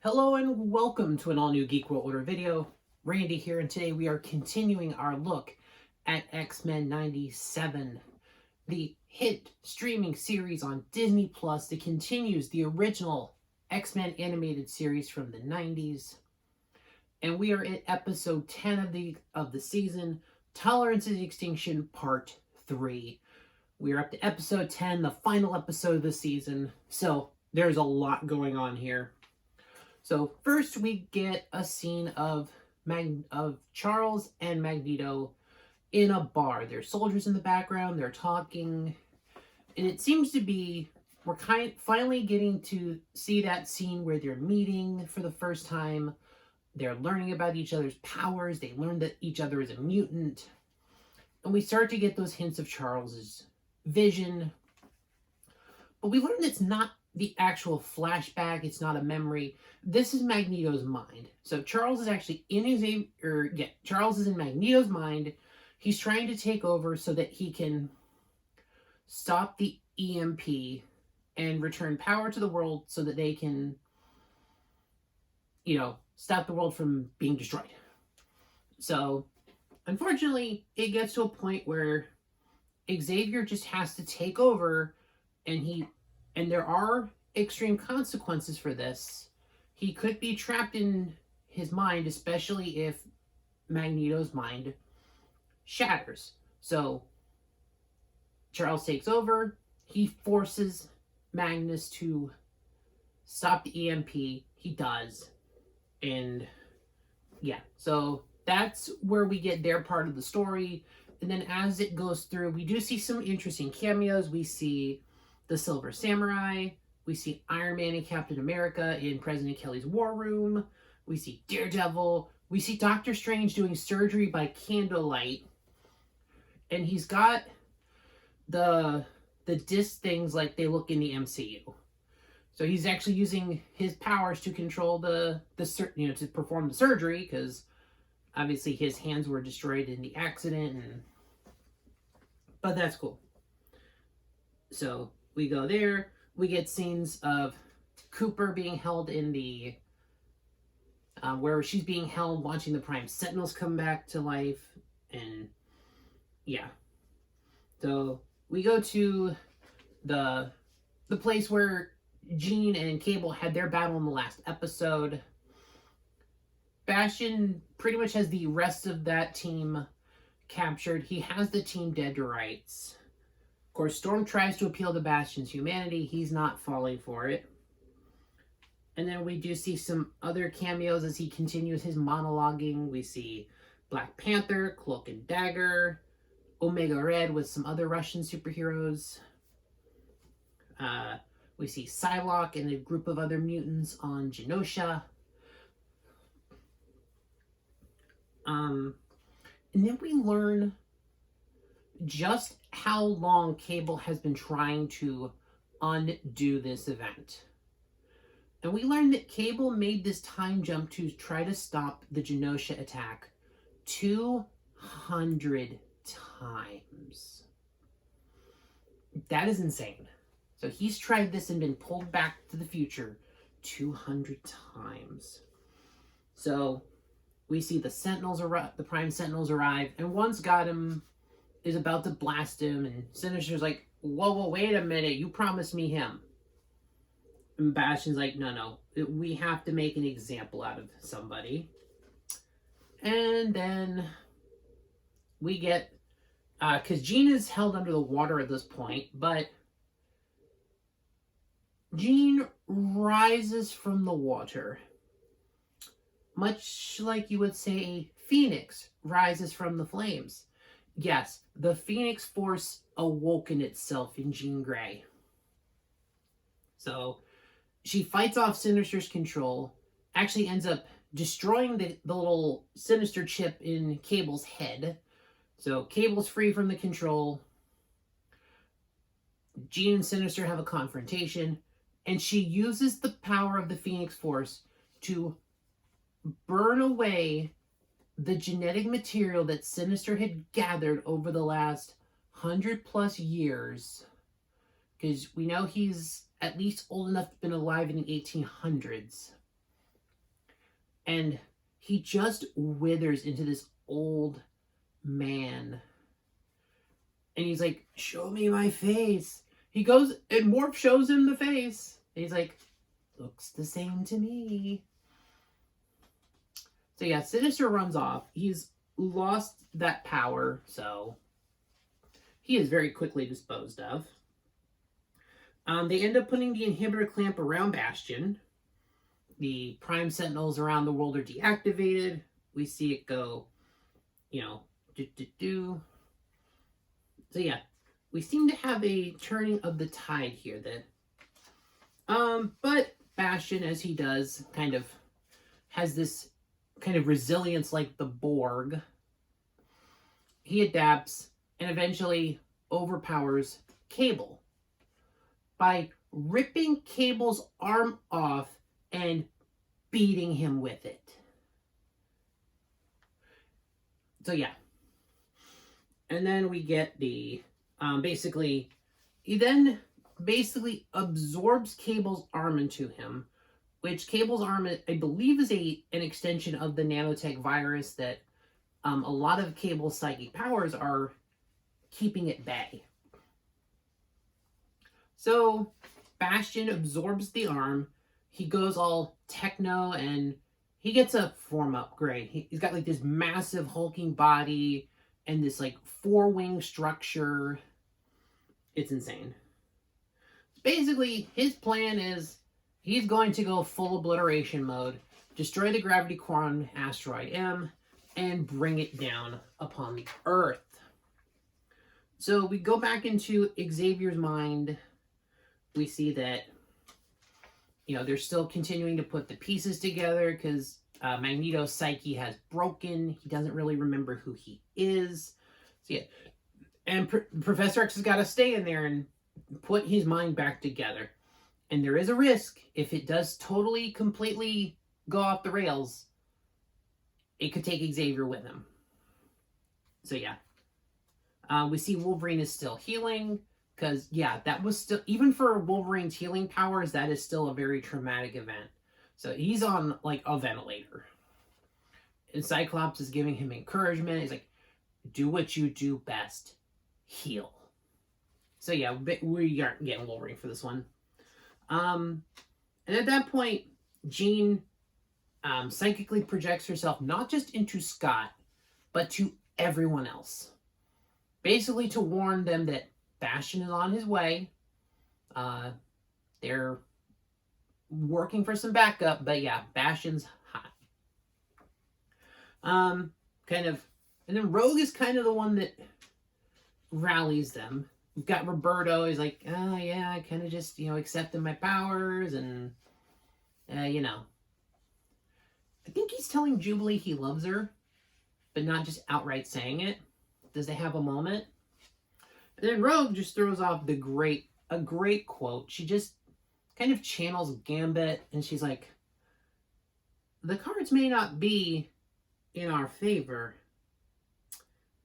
Hello and welcome to an all-new Geek World Order video. Randy here, and today we are continuing our look at X-Men 97, the hit streaming series on Disney Plus that continues the original X-Men animated series from the 90s. And we are at episode 10 of the season, Tolerance is Extinction Part 3. We are up to episode 10, the final episode of the season, so there's a lot going on here. So first we get a scene of Charles and Magneto in a bar. There's soldiers in the background, they're talking, and it seems to be, we're finally getting to see that scene where they're meeting for the first time. They're learning about each other's powers, they learn that each other is a mutant, and we start to get those hints of Charles's vision. But we learn it's not the actual flashback, it's not a memory. This is Magneto's mind. So Charles is actually Charles is in Magneto's mind. He's trying to take over so that he can stop the EMP and return power to the world so that they can, stop the world from being destroyed. So, unfortunately, it gets to a point where Xavier just has to take over, and there are extreme consequences for this. He could be trapped in his mind, especially if Magneto's mind shatters. So Charles takes over. He forces Magnus to stop the EMP. He does. And yeah, so that's where we get their part of the story. And then as it goes through, we do see some interesting cameos. We see the Silver Samurai. We see Iron Man and Captain America in President Kelly's War Room. We see Daredevil. We see Doctor Strange doing surgery by candlelight. And he's got the disc things like they look in the MCU. So he's actually using his powers to control to perform the surgery, because obviously his hands were destroyed in the accident. But that's cool. So we go there. We get scenes of Cooper being held in the where she's being held, watching the Prime Sentinels come back to life, and yeah. So we go to the place where Jean and Cable had their battle in the last episode. Bastion pretty much has the rest of that team captured. He has the team dead to rights. Of course, Storm tries to appeal to Bastion's humanity. He's not falling for it. And then we do see some other cameos as he continues his monologuing. We see Black Panther, Cloak and Dagger, Omega Red with some other Russian superheroes. We see Psylocke and a group of other mutants on Genosha. And then we learn just how long Cable has been trying to undo this event. And we learned that Cable made this time jump to try to stop the Genosha attack 200 times. That is insane. So he's tried this and been pulled back to the future 200 times. So we see the Sentinels the Prime Sentinels arrive, and one's got him, is about to blast him, and Sinister's like, whoa, wait a minute, you promised me him. And Bastion's like, no, we have to make an example out of somebody. And then we get, because Jean is held under the water at this point, but Jean rises from the water, much like you would say a phoenix rises from the flames. Yes, the Phoenix Force awoken itself in Jean Grey. So she fights off Sinister's control, actually ends up destroying the little Sinister chip in Cable's head. So Cable's free from the control. Jean and Sinister have a confrontation, and she uses the power of the Phoenix Force to burn away the genetic material that Sinister had gathered over the last 100+ years, because we know he's at least old enough to have been alive in the 1800s. And he just withers into this old man. And he's like, show me my face. He goes, and Morph shows him the face. And he's like, looks the same to me. So yeah, Sinister runs off. He's lost that power, so he is very quickly disposed of. They end up putting the inhibitor clamp around Bastion. The Prime Sentinels around the world are deactivated. We see it go, So yeah, we seem to have a turning of the tide here. But Bastion, as he does, kind of has this kind of resilience like the Borg. He adapts and eventually overpowers Cable by ripping Cable's arm off and beating him with it. So yeah. And then we get the, he then absorbs Cable's arm into him, which Cable's arm, I believe, is an extension of the nanotech virus that a lot of Cable's psychic powers are keeping at bay. So Bastion absorbs the arm. He goes all techno and he gets a form upgrade. He's got like this massive hulking body and this like 4-wing structure. It's insane. Basically, his plan is he's going to go full obliteration mode, destroy the gravity core on asteroid M, and bring it down upon the Earth. So we go back into Xavier's mind. We see that, they're still continuing to put the pieces together because Magneto's psyche has broken. He doesn't really remember who he is. So yeah, and Professor X has got to stay in there and put his mind back together. And there is a risk, if it does totally, completely go off the rails, it could take Xavier with him. So yeah. We see Wolverine is still healing, because, yeah, that was still, even for Wolverine's healing powers, that is still a very traumatic event. So he's on, like, a ventilator. And Cyclops is giving him encouragement. He's like, do what you do best. Heal. So yeah, we aren't getting Wolverine for this one. And at that point, Jean psychically projects herself not just into Scott, but to everyone else. Basically to warn them that Bastion is on his way. They're working for some backup, but yeah, Bastion's hot. And then Rogue is kind of the one that rallies them. We've got Roberto. He's like, oh yeah, I kind of just, accepted my powers and, I think he's telling Jubilee he loves her, but not just outright saying it. Does they have a moment? And then Rogue just throws off a great quote. She just kind of channels Gambit, and she's like, the cards may not be in our favor.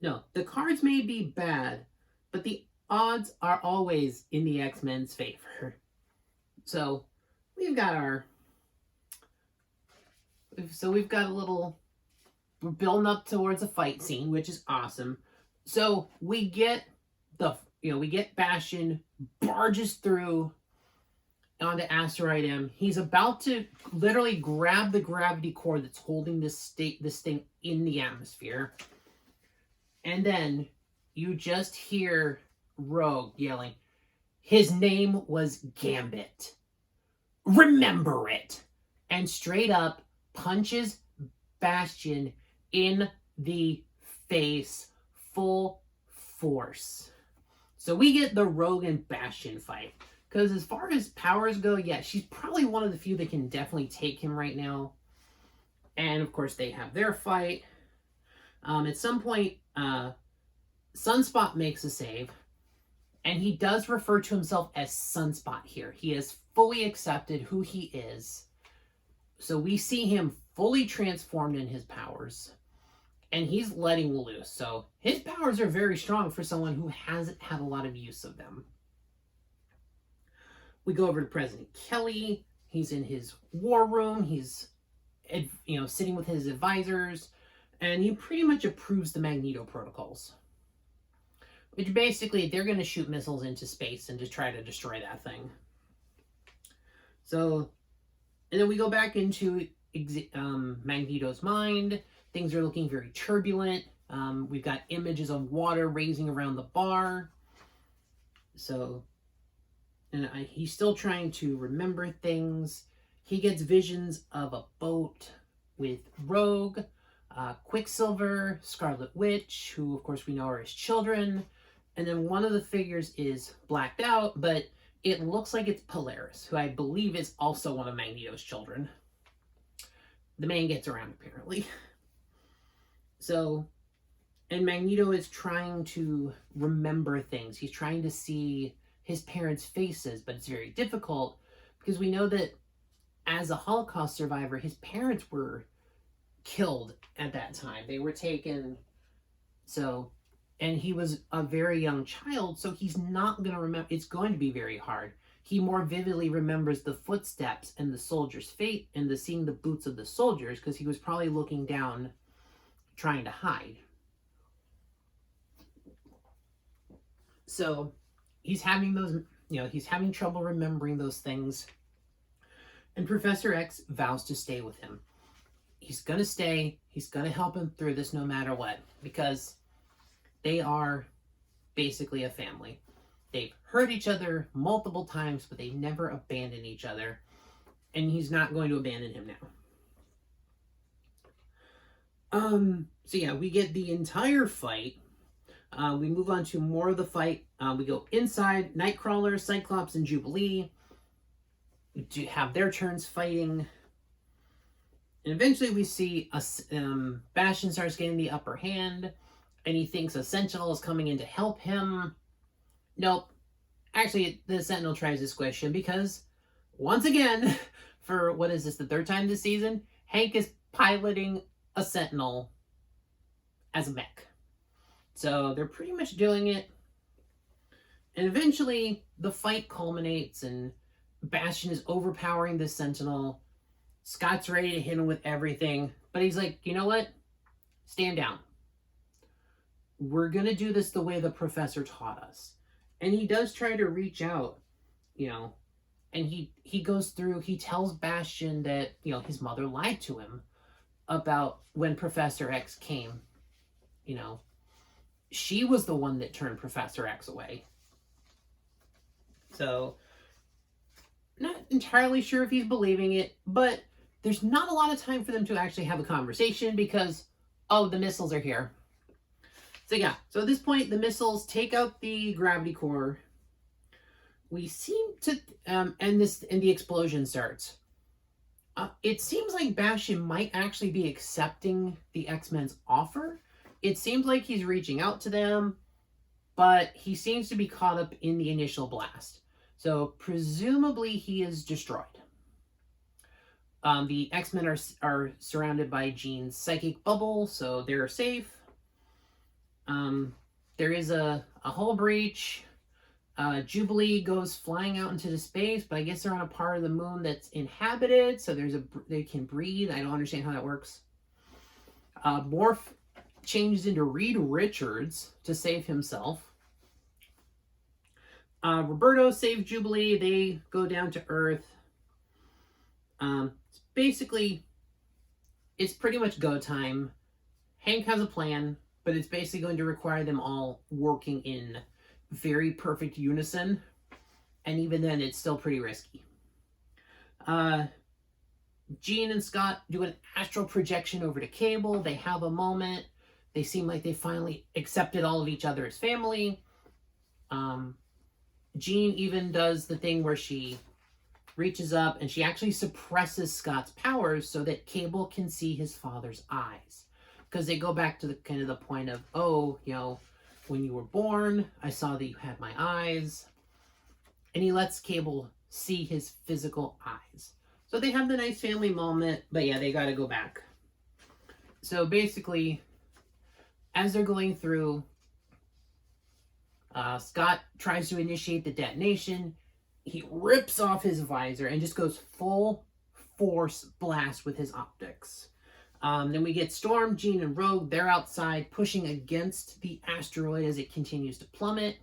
No, the cards may be bad, but the odds are always in the X-Men's favor. So we've got we're building up towards a fight scene, which is awesome. So we get Bastion barges through onto asteroid M. He's about to literally grab the gravity core that's holding this thing in the atmosphere. And then you just hear Rogue yelling, his name was Gambit. Remember it. And straight up punches Bastion in the face, full force. So we get the Rogue and Bastion fight. Because as far as powers go, yeah, she's probably one of the few that can definitely take him right now. And of course they have their fight. At some point, Sunspot makes a save. And he does refer to himself as Sunspot here. He has fully accepted who he is. So we see him fully transformed in his powers. And he's letting loose. So his powers are very strong for someone who hasn't had a lot of use of them. We go over to President Kelly. He's in his war room. sitting with his advisors, and he pretty much approves the Magneto protocols. Which basically, they're going to shoot missiles into space and to try to destroy that thing. So, and then we go back into Magneto's mind. Things are looking very turbulent. We've got images of water raising around the bar. So, and he's still trying to remember things. He gets visions of a boat with Rogue, Quicksilver, Scarlet Witch, who of course we know are his children. And then one of the figures is blacked out, but it looks like it's Polaris, who I believe is also one of Magneto's children. The man gets around, apparently. So, and Magneto is trying to remember things. He's trying to see his parents' faces, but it's very difficult because we know that as a Holocaust survivor, his parents were killed at that time. They were taken, so, and he was a very young child, so he's not going to remember. It's going to be very hard. He more vividly remembers the footsteps and the soldiers' fate and the seeing the boots of the soldiers because he was probably looking down trying to hide. So he's having those, he's having trouble remembering those things. And Professor X vows to stay with him. He's going to stay. He's going to help him through this no matter what, because they are basically a family. They've hurt each other multiple times, but they never abandon each other. And he's not going to abandon him now. So yeah, we get the entire fight. We move on to more of the fight. We go inside. Nightcrawler, Cyclops, and Jubilee to have their turns fighting. And eventually we see Bastion starts getting the upper hand, and he thinks a Sentinel is coming in to help him. Nope. Actually, the Sentinel tries to squish him because, once again, for what is this, the third time this season, Hank is piloting a Sentinel as a mech. So they're pretty much doing it. And eventually, the fight culminates, and Bastion is overpowering the Sentinel. Scott's ready to hit him with everything. But he's like, you know what? Stand down. We're going to do this the way the professor taught us. And he does try to reach out, and he goes through, he tells Bastion that, his mother lied to him about when Professor X came. She was the one that turned Professor X away. So, not entirely sure if he's believing it, but there's not a lot of time for them to actually have a conversation because, the missiles are here. So yeah, so at this point, the missiles take out the gravity core. We seem to, and the explosion starts. It seems like Bastion might actually be accepting the X-Men's offer. It seems like he's reaching out to them, but he seems to be caught up in the initial blast. So presumably he is destroyed. The X-Men are surrounded by Jean's psychic bubble, so they're safe. There is a hull breach. Jubilee goes flying out into the space, but I guess they're on a part of the moon that's inhabited, so they can breathe. I don't understand how that works. Morph changes into Reed Richards to save himself. Roberto saves Jubilee. They go down to Earth. Basically, it's pretty much go time. Hank has a plan, but it's basically going to require them all working in very perfect unison. And even then, it's still pretty risky. Jean and Scott do an astral projection over to Cable. They have a moment. They seem like they finally accepted all of each other as family. Jean even does the thing where she reaches up and she actually suppresses Scott's powers so that Cable can see his father's eyes. Because they go back to the kind of the point of, when you were born, I saw that you had my eyes. And he lets Cable see his physical eyes. So they have the nice family moment, but yeah, they got to go back. So basically, as they're going through, Scott tries to initiate the detonation. He rips off his visor and just goes full force blast with his optics. Then we get Storm, Jean, and Rogue. They're outside pushing against the asteroid as it continues to plummet,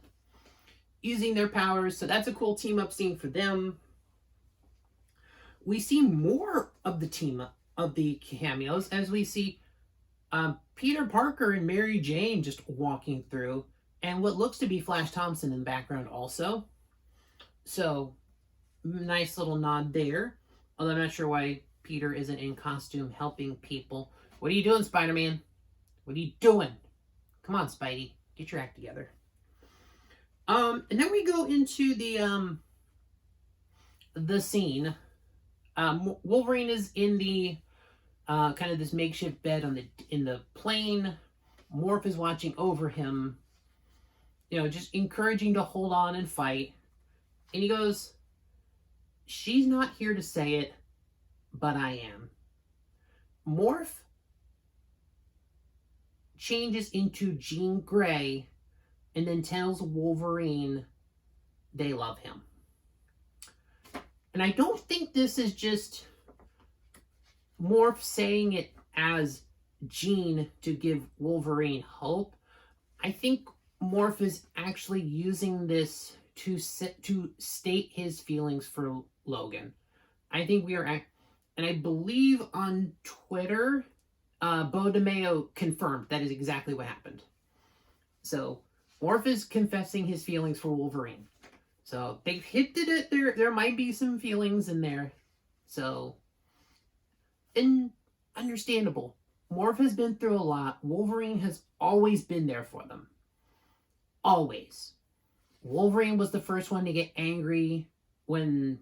using their powers. So that's a cool team-up scene for them. We see more of the of the cameos as we see Peter Parker and Mary Jane just walking through, and what looks to be Flash Thompson in the background also. So, nice little nod there. Although I'm not sure why Peter isn't in costume helping people. What are you doing, Spider-Man? What are you doing? Come on, Spidey. Get your act together. And then we go into the scene. Wolverine is in the kind of this makeshift bed in the plane. Morph is watching over him, just encouraging to hold on and fight. And he goes, "She's not here to say it, but I am." Morph changes into Jean Grey and then tells Wolverine they love him. And I don't think this is just Morph saying it as Jean to give Wolverine hope. I think Morph is actually using this to state his feelings for Logan. I think we are, and I believe on Twitter, Bo DeMeo confirmed that is exactly what happened. So Morph is confessing his feelings for Wolverine. So they've hinted at there might be some feelings in there. So, and understandable. Morph has been through a lot. Wolverine has always been there for them. Always. Wolverine was the first one to get angry when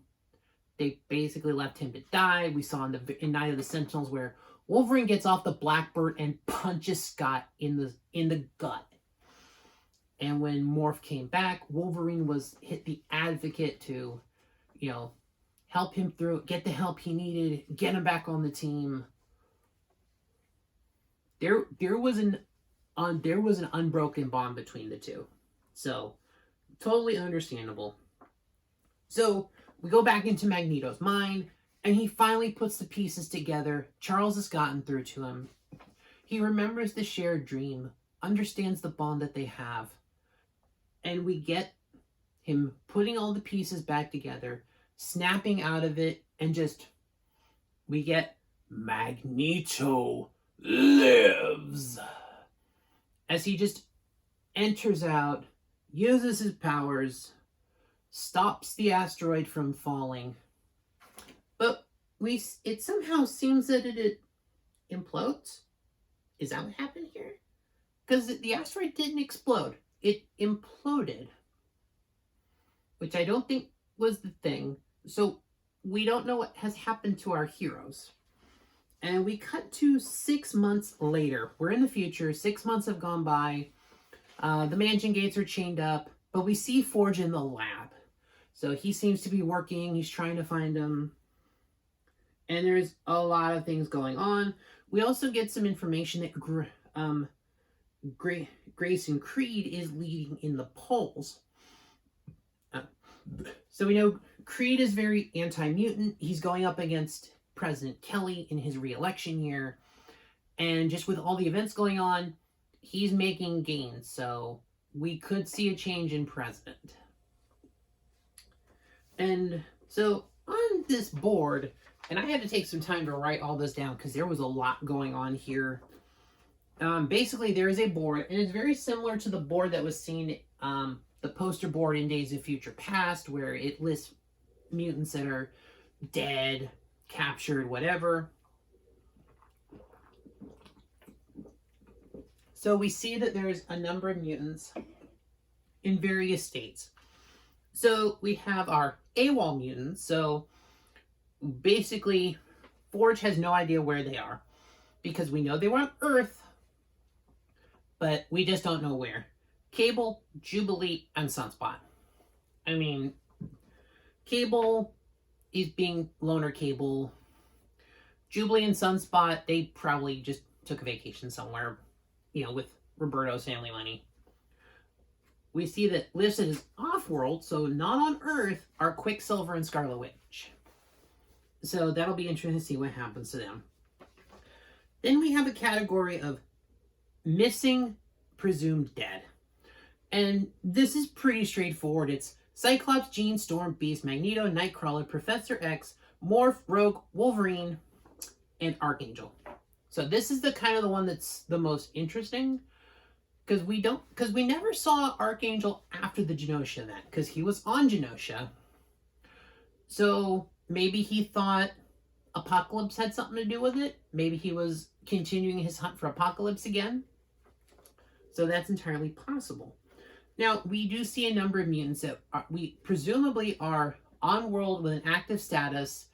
they basically left him to die. We saw in Night of the Sentinels where Wolverine gets off the Blackbird and punches Scott in the gut. And when Morph came back, Wolverine was the advocate to, help him through, get the help he needed, get him back on the team. There was an unbroken bond between the two. So, totally understandable. So, we go back into Magneto's mind, and he finally puts the pieces together. Charles has gotten through to him. He remembers the shared dream, understands the bond that they have, and we get him putting all the pieces back together, snapping out of it, and we get Magneto lives. As he just enters out, uses his powers, stops the asteroid from falling, but it somehow seems that it implodes. Is that what happened here? Because the asteroid didn't explode. It imploded, which I don't think was the thing. So we don't know what has happened to our heroes. And we cut to 6 months later. We're in the future. 6 months have gone by. The mansion gates are chained up, but we see Forge in the lab. So he seems to be working. He's trying to find him. And there's a lot of things going on. We also get some information that Grayson Creed is leading in the polls. So we know Creed is very anti-mutant. He's going up against President Kelly in his re-election year. And just with all the events going on, he's making gains. So we could see a change in president. And so on this board, and I had to take some time to write all this down because there was a lot going on here. Basically, there is a board, and it's very similar to the board that was seen, the poster board in Days of Future Past, where it lists mutants that are dead, captured, whatever. So we see that there's a number of mutants in various states. So we have our AWOL mutants. So basically, Forge has no idea where they are because we know they were on Earth, but we just don't know where. Cable, Jubilee, and Sunspot. I mean, Cable is being Loner Cable. Jubilee and Sunspot, they probably just took a vacation somewhere, with Roberto's family money. We see that listed as off-world, so not on Earth, are Quicksilver and Scarlet Witch. So that'll be interesting to see what happens to them. Then we have a category of missing, presumed dead. And this is pretty straightforward. It's Cyclops, Jean, Storm, Beast, Magneto, Nightcrawler, Professor X, Morph, Rogue, Wolverine, and Archangel. So this is the kind of the one that's the most interesting, because we never saw Archangel after the Genosha event, because he was on Genosha. So maybe he thought Apocalypse had something to do with it. Maybe he was continuing his hunt for Apocalypse again. So that's entirely possible. Now, we do see a number of mutants that we presumably are on world with an active status,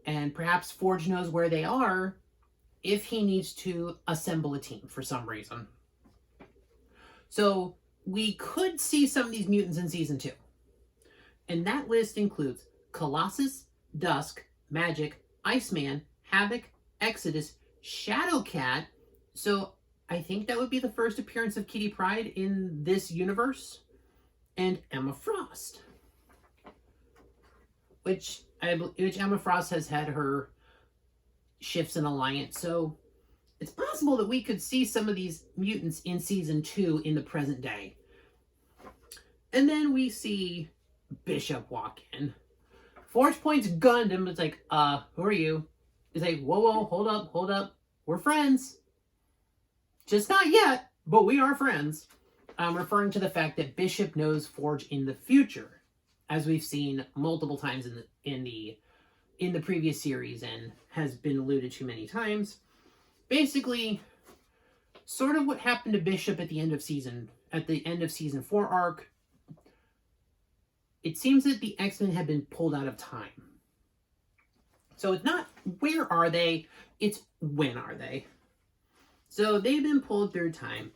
and perhaps Forge knows where they are if he needs to assemble a team for some reason. So we could see some of these mutants in season 2. And that list includes Colossus, Dusk, Magic, Iceman, Havoc, Exodus, Shadowcat. So I think that would be the first appearance of Kitty Pryde in this universe. And Emma Frost. Which Emma Frost has had her shifts in Alliance. So it's possible that we could see some of these mutants in season 2 in the present day. And then we see Bishop walk in. Forge points gun at him. It's like, who are you? He's like, whoa, hold up. We're friends. Just not yet, but we are friends. Referring to the fact that Bishop knows Forge in the future, as we've seen multiple times in the previous series and has been alluded to many times. Basically, sort of what happened to Bishop at the end of season 4 arc. It seems that the X-Men have been pulled out of time. So it's not where are they, it's when are they. So they've been pulled through time.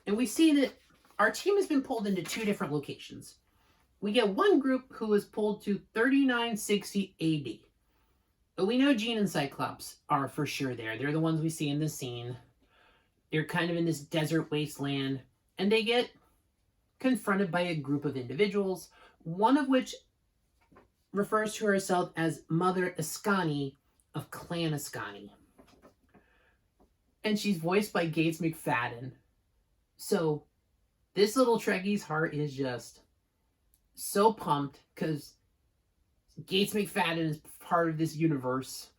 And we see that our team has been pulled into 2 different locations. We get one group who was pulled to 3960 AD. But we know Jean and Cyclops are for sure there. They're the ones we see in this scene. They're kind of in this desert wasteland. And they get confronted by a group of individuals, one of which refers to herself as Mother Ascani of Clan Ascani. And she's voiced by Gates McFadden. So this little Trekkie's heart is just so pumped because Gates McFadden is part of this universe.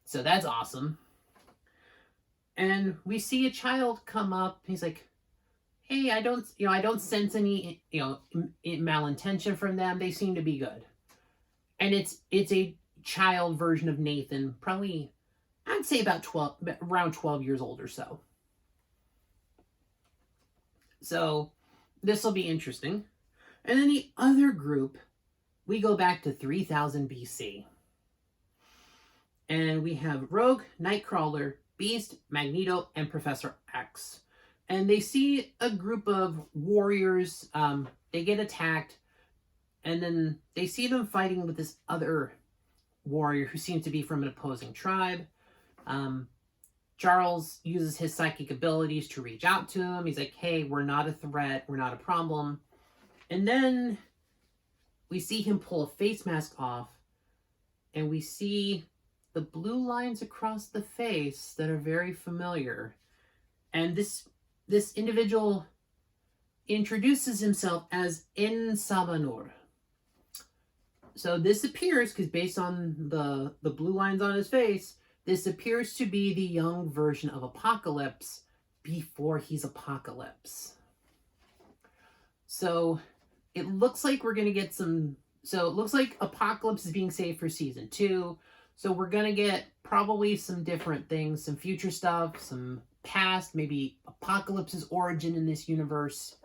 So that's awesome. And we see a child come up. He's like, hey, I don't sense any, malintention from them. They seem to be good. And it's a child version of Nathan, probably, I'd say around 12 years old or so. So this will be interesting. And then the other group, we go back to 3000 BC. And we have Rogue, Nightcrawler, Beast, Magneto, and Professor X. And they see a group of warriors. They get attacked. And then they see them fighting with this other warrior who seems to be from an opposing tribe. Charles uses his psychic abilities to reach out to him. He's like, hey, we're not a threat. We're not a problem. And then we see him pull a face mask off. And we see the blue lines across the face that are very familiar. And this individual introduces himself as En Sabanur. So this appears, because based on the blue lines on his face, this appears to be the young version of Apocalypse before he's Apocalypse. So it looks like we're going to get some... So it looks like Apocalypse is being saved for season 2. So we're going to get probably some different things, some future stuff, some past, maybe Apocalypse's origin in this universe,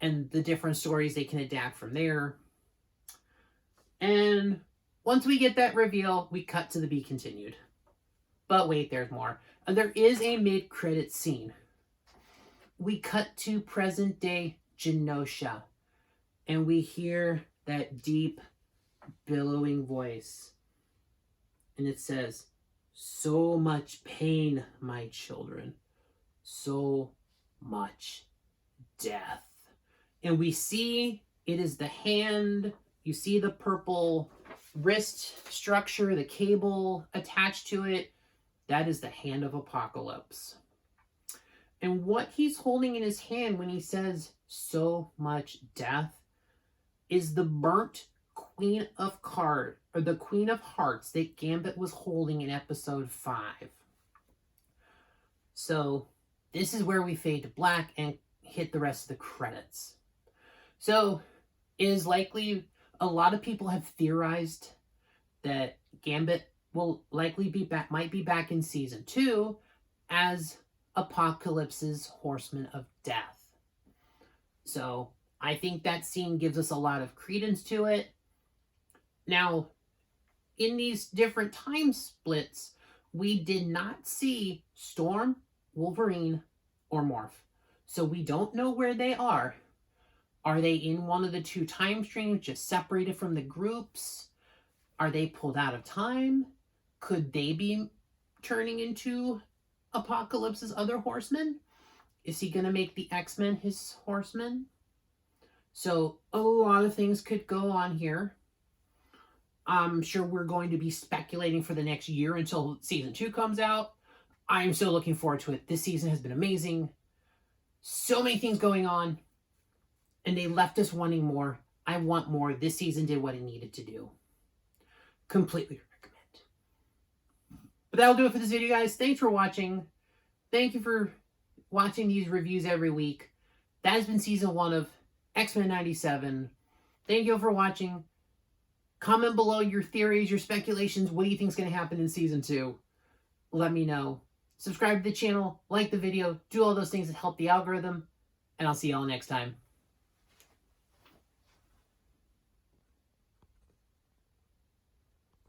and the different stories they can adapt from there. And once we get that reveal, we cut to the Be Continued. But wait, there's more. There is a mid-credit scene. We cut to present-day Genosha, and we hear that deep, billowing voice. And it says, so much pain, my children. So much death. And we see it is the hand. You see the purple wrist structure, the cable attached to it, that is the hand of Apocalypse. And what he's holding in his hand when he says so much death is the burnt Queen of the Queen of Hearts that Gambit was holding in episode 5. So this is where we fade to black and hit the rest of the credits. So it is likely, a lot of people have theorized that Gambit will likely be back, might be back in season 2 as Apocalypse's Horseman of Death. So I think that scene gives us a lot of credence to it. Now, in these different time splits, we did not see Storm, Wolverine, or Morph. So we don't know where they are. Are they in one of the 2 time streams, just separated from the groups? Are they pulled out of time? Could they be turning into Apocalypse's other horsemen? Is he going to make the X-Men his horsemen? So a lot of things could go on here. I'm sure we're going to be speculating for the next year until season 2 comes out. I'm so looking forward to it. This season has been amazing. So many things going on. And they left us wanting more. I want more. This season did what it needed to do. Completely recommend. But that'll do it for this video, guys. Thanks for watching. Thank you for watching these reviews every week. That has been season 1 of X-Men 97. Thank you for watching. Comment below your theories, your speculations. What do you think is going to happen in season 2? Let me know. Subscribe to the channel, like the video, do all those things that help the algorithm, and I'll see y'all next time.